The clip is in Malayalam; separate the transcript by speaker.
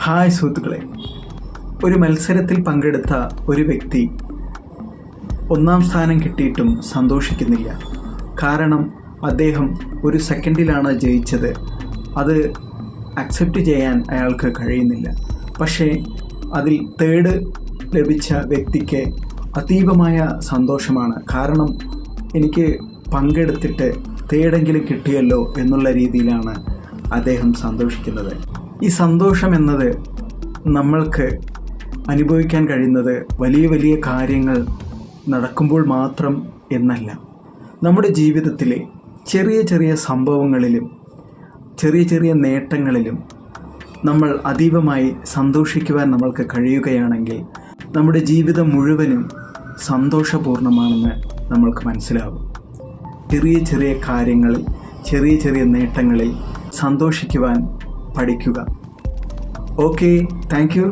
Speaker 1: ഹായ് സുഹൃത്തുക്കളെ, ഒരു മത്സരത്തിൽ പങ്കെടുത്ത ഒരു വ്യക്തി ഒന്നാം സ്ഥാനം കിട്ടിയിട്ടും സന്തോഷിക്കുന്നില്ല. കാരണം അദ്ദേഹം ഒരു സെക്കൻഡിലാണ് ജയിച്ചത്. അത് അക്സെപ്റ്റ് ചെയ്യാൻ അയാൾക്ക് കഴിയുന്നില്ല. പക്ഷേ അതിൽ തേർഡ് ലഭിച്ച വ്യക്തിക്ക് അതീവമായ സന്തോഷമാണ്. കാരണം എനിക്ക് പങ്കെടുത്തിട്ട് തേർഡെങ്കിലും കിട്ടിയല്ലോ എന്നുള്ള രീതിയിലാണ് അദ്ദേഹം സന്തോഷിക്കുന്നത്. ഈ സന്തോഷം എന്നത് നമ്മൾക്ക് അനുഭവിക്കാൻ കഴിയുന്നത് വലിയ വലിയ കാര്യങ്ങൾ നടക്കുമ്പോൾ മാത്രം എന്നല്ല. നമ്മുടെ ജീവിതത്തിലെ ചെറിയ ചെറിയ സംഭവങ്ങളിലും ചെറിയ ചെറിയ നേട്ടങ്ങളിലും നമ്മൾ അതീവമായി സന്തോഷിക്കുവാൻ നമ്മൾക്ക് കഴിയുകയാണെങ്കിൽ നമ്മുടെ ജീവിതം മുഴുവനും സന്തോഷപൂർണ്ണമാണെന്ന് നമ്മൾക്ക് മനസ്സിലാവും. ചെറിയ ചെറിയ കാര്യങ്ങളിൽ, ചെറിയ ചെറിയ നേട്ടങ്ങളിൽ സന്തോഷിക്കുവാൻ പഠിക്കുക. Okay, thank you.